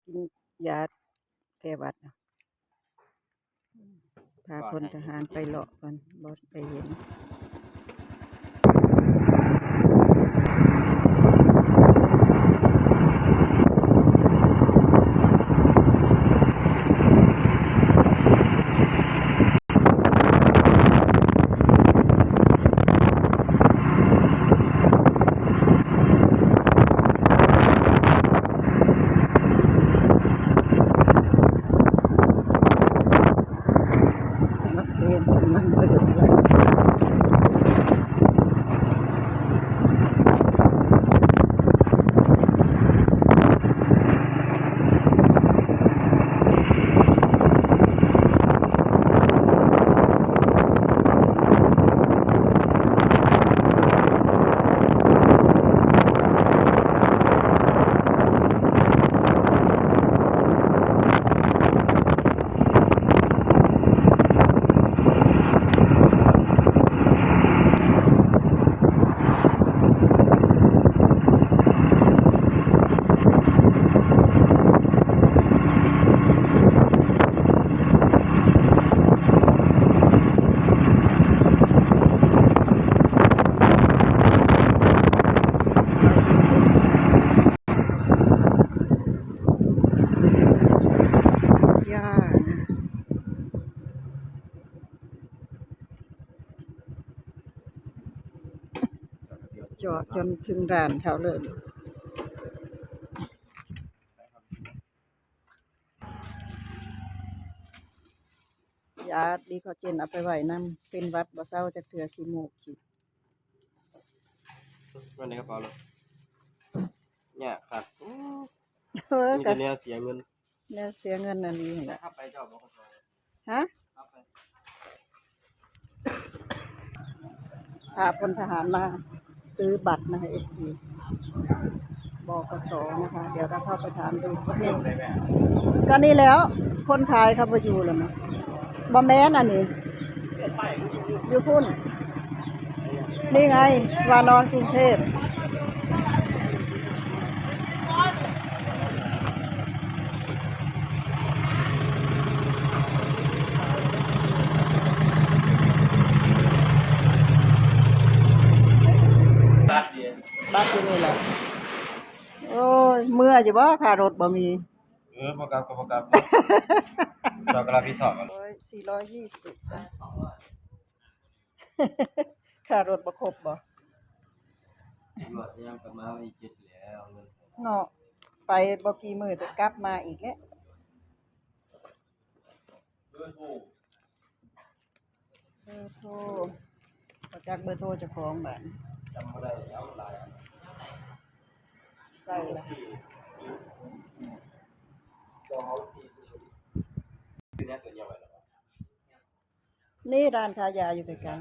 กินยาแก้หวัดพาพลทหารไปเลาะก่อนบ่ไปเห็นมันเปิดแล้วจอดจนถึงด่านเขาเลยยาดีคอเจนเอาไปไว้นำเป็นวัดบ่เศร้าจะเถื่อขี้มูกขี้วันนี้กระเป๋าเลยเนี่ยครับมี ก็ แต่แนวเสียเงิน เนี่ยเสียเงินอันนี้แหละ ครับไปเจ้าบอกเขา ฮะ ครับไป พาพลทหารมาซื้อบัตรนะคะ FC บกสนะคะเดี๋ยวเราเข้าไปถามดูก็นี่แล้วคนขายเขาไปอยู่แล้วนะบ่แม่นอันนี้อยู่พุ่นนี่ไงวานอนกรุงเทพบัตรอยู่นี่แหละโอ้ยเมื่อจะบ่ค่ารถบ่มีประกับกับประกับจอกระพิสอบกัน420ค่ารถบ่ครบบ่รถยังประมาณ7แล้วเนาะไปบ่กี่มื้อจะกลับมาอีกแล้วเบอร์โทรบ่จักเบอร์โทรเจ้าของบ้านจำบ่ได้แล้วหลายใส่ละนี่ร้านขายยาอยู่ใกล้ๆ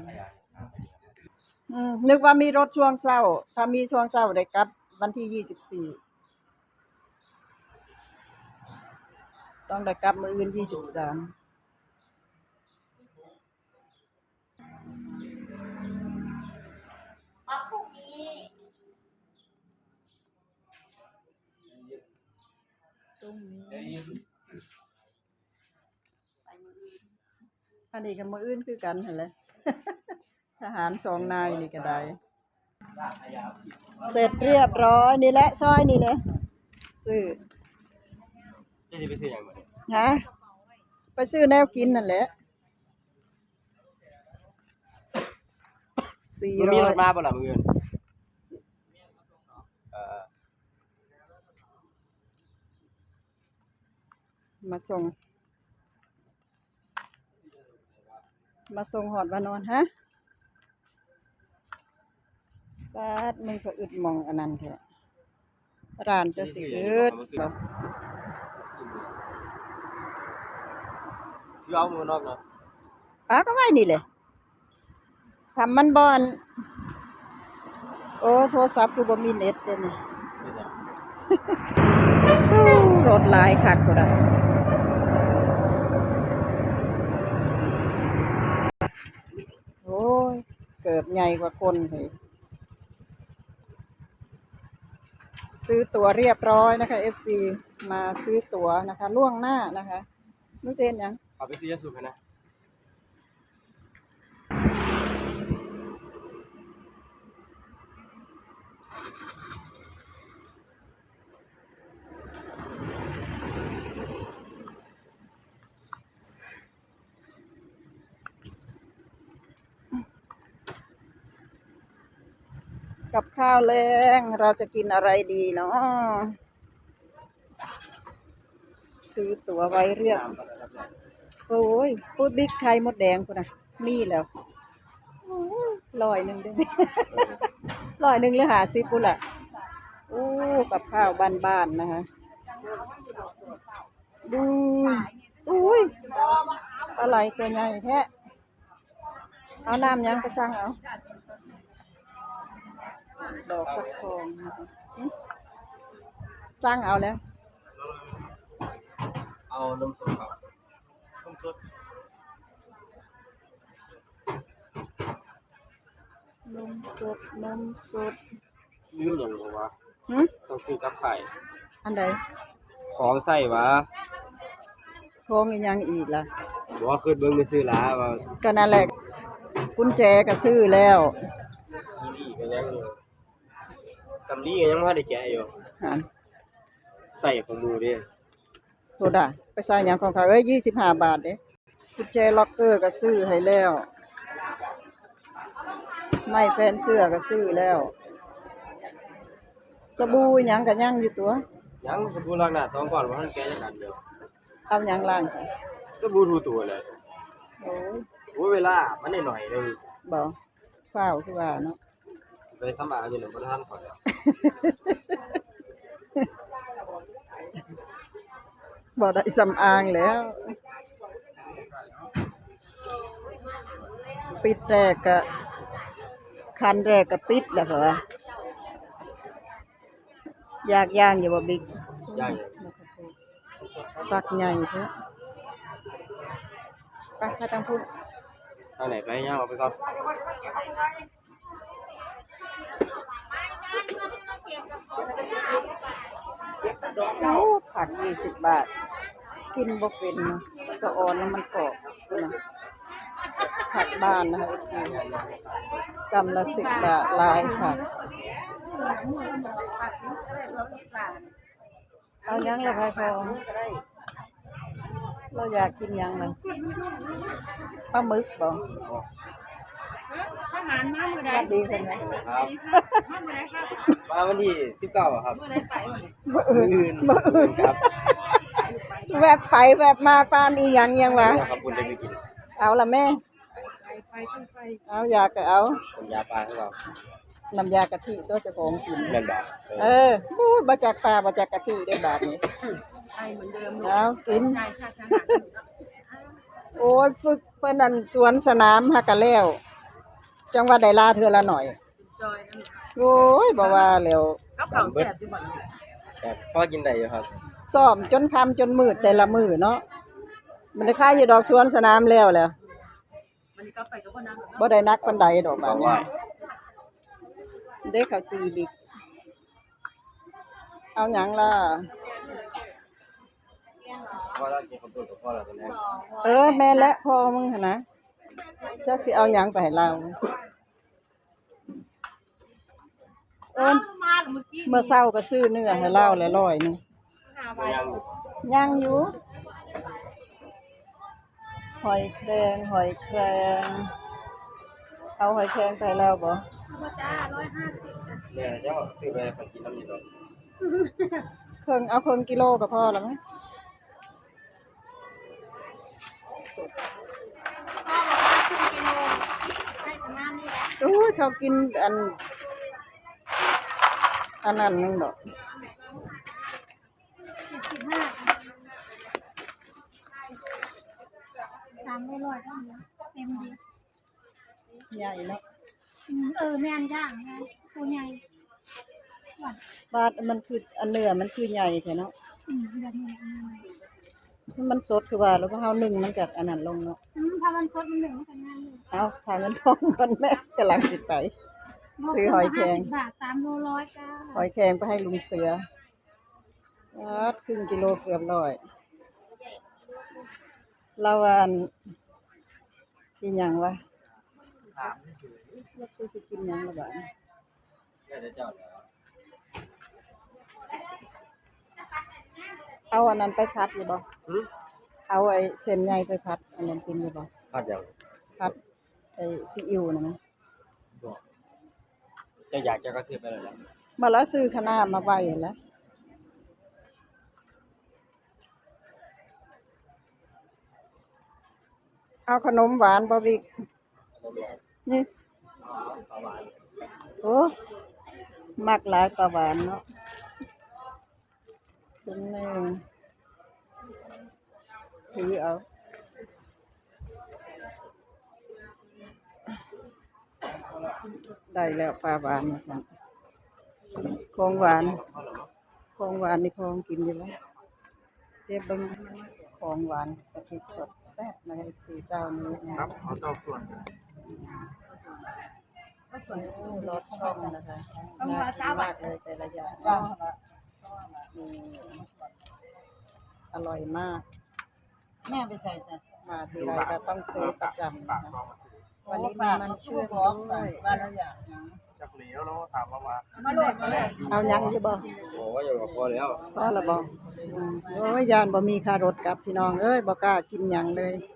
นึกว่ามีรถช่วงเช้าถ้ามีช่วงเช้าได้กลับวันที่24ต้องได้กลับมื้ออื่น23อันนี้ก็มื้ออื่นคือกันหั่นแหละทหาร2นายนี่ก็ได้เสร็จเรียบร้อยนี่แหละซอยนี่เลยซื้อจะไปซื้อหยังบ่เนี่ยฮะไปซื้อแนวกินนั่นแหละมีรถมาบ่ล่ะมื้ออื่นมาส่งหอดวานอนฮะบาดมึงก็อึดมองอันนั้นแท้ร้านจะสิอึดบ่เอามือนอกเนาะก็ไว้นี่แหละทำมันบ่อนโอ้โทรศัพท์กูบ่มีเน็ตเด้นี่รถหลายคักพุ่นน่ะโอ้ยเกิดใหญ่กว่าคนเฮ้ยซื้อตั๋วเรียบร้อยนะคะ FC มาซื้อตั๋วนะคะ ล่วงหน้านะคะนุเจนยัง เอาไปซื้อยาสูบนะ กับข้าวแรงเราจะกินอะไรดีเนาะซื้อตั๋วไว้เรียบโอ้ยพูดบิ๊กไข่มดแดงคุณนะมีแล้ว100เด้อ 100หรือ50พุ่นล่ะโอ้กับข้าวบ้านๆนะคะดูอุ้ยอะไรตัวใหญ่แท้เอาน้ำยังไปสั่งเอาดอกฟักทองนะคะสั่งเอาแล้ว เอานมสดครับนมสด นมสดนมสด ลืมอย่างไรวะ หึ ต้องซื้อกับไข่ อันใด ของใส่วะ ทองอีกยังอีกล่ะ บอกว่าคืนเบิ้งไปซื้อแล้วว่า ก็นั่นแหละกุญแจก็ซื้อแล้ว อีลี่ก็ยังอยู่สำลีก็ยังไม่ได้แกะอยู่ หัน ใส่ของมูดิ โทษอ่ะไปใส่หยังของเขา25 บาทเด้กุญแจล็อกเกอร์ก็ซื้อให้แล้วไม้แฟนเสื้อก็ซื้อแล้วสบู่หยังก็ยังอยู่ตัว ยังสบู่ล้างหน้า2ก่อนว่าท่านแกะจะกันเดียว เอาหยังล้างค่ะ สบู่ทูตัวเลย โอ้ย โอ้เวลามันหน่อยนึง บ่ฟ้าวคือว่าเนาะ ไปสมัครอยู่หนึ่งบ่ทันก่อนแล้ว บ่ได้สำอางแล้ว ปิดแรกก็คันแรกก็ปิดแล้วเหรออยากย่างอยู่บ่บิ๊ก ยัง ฟักใหญ่เถอะไปถ้าต้องพูด ทางไหนไปย่างเอาไปก่อน โอ้ผัก20 บาท กินบ่เป็นเนาะสะออนแล้วมันกรอบนะผักบ้านนะคะFC กำละ10 บาทหลายค่ะเอาหยังละพายพองเราอยากกินหยังล่ะปลาหมึกบ่ ทหารมาเมื่อใด สวัสดีคนไหม ครับ มาเมื่อใดครับ มาวันที่19อะครับ เมื่อใดไปวันนี้ บ่อื่น มื้ออื่นครับ แวบไปแวบมาปานอีหยังยังวะ ครับคุณได้ไปกิน เอาละแม่ ไปขึ้นไป เอาอยากก็เอา ผมยาปลาให้เรา น้ำยากะทิตัวเจ้าของกิน แม่นบ่ เออบูดบาจากปลาบาจากกะทิได้บาทนี้ ไปเหมือนเดิม เอากิน นายชาติทหาร โอ้ยฝึกเพิ่นนั่นสวนสนามฮักกะแล้ว จังว่าได้ลาเทื่อละหน่อย จอยนั่น โอ้ยบ่ว่าแล้ว ก็เผาแสบอยู่บ่อน แต่พ่อกินได้อยู่ครับ ซ้อมจนค่ำจนมืดแต่ละมื้อเนาะมันได้ค่ายอยู่ดอกสวนสนามแล้วแหล้ว มันก็ไปกับพ่อน้ำ บ่ได้นักปานใดดอก บบ า อ ด ก นี้ ว่า เด้ข้าวจีบิกเอาหยังล่ะ พ่อเรากินข้าวปุ้นกับพ่อเราตอนนี้ แม่และพ่อมึงหั่นนะจะสิเอาหยังไปให้เรามาเมื่อกี้ เมื่อเช้าก็ซื้อเนื้อให้เราแล้ว100นึง หา บ่ ไว้ ยัง ย่างอยู่หอยแครงหอยแครงเอาหอยแครงไปแล้วบ่ จ้า150 เนี่ยเจ้าซื้อไปให้กินน้ำนี่ดอก ครึ่งกิโลก็พอแล้วมั้งโอ้ยเขากินอันนั้นนึงดอก 300เท่านั้นเต็มดี ใหญ่เนาะ แม่นย่างไงตัวใหญ่ บาดมันคืออันเนื้อมันคือใหญ่แท้เนาะ แบบนี้ มันสดคือว่าแล้วก็เฮานึ่งมันจากอันนั้นลงเนาะ ถ้ามันสดมันหนึ่งมันง่ายเลย เอาถ่ายเงินทองก่อนแม่กำลังสิไป ซื้อหอยแครง บาท3 โล 100จ้า หอยแครงไปให้ลุงเสือ ครึ่งกิโลเกือบร้อยละวันกินหยังวะแล้วกูสิกินหยังละบาดนี้ แค่เจ้าแล้ว เอาอันนั้นไปพัดหรือบ่เอาไอ้เส้นใหญ่ไปพัดอันนั้นกินหรือบ่ พัดยัง พัดไอ้ซีอิ๊วนะนะ บอกจะอยากจะกระเทียมไปเลยล่ะ มาแล้วซื้อคะน้ามาไว้หั่นแหล้วเอาขนมหวานบ่วิกนี่โอ้มักหลายปลาหวานเนาะถุงหนึงถือเอาได้แล้วปลาหวานมาสั่งของหวานนี่ของกินอยู่แล้วเรียบเบิ่งของหวานกะทิสดแซ่บนะคะสี่เจ้านี้นะครับ เอาเจ้าส่วน รสช่องนะคะน่ากินมากเลยแต่ละอย่างนี่อร่อยมาก แม่ไปใส่จ้ะ มาทีไรก็ต้องซื้อประจำนะคะวันนี้มีมันเชื่อม บอก ด้วย ว่าเราอยากหยัง จากเหลียวแล้วถามว่า มาโหลดมาเลย เอายังอยู่บ่ โอ้ยอยู่กับพอแล้ว พอละบ่โอ้ยยานบ่มีค่ารถกลับพี่น้องเอ้ยบ่กล้ากินหยังเลย เ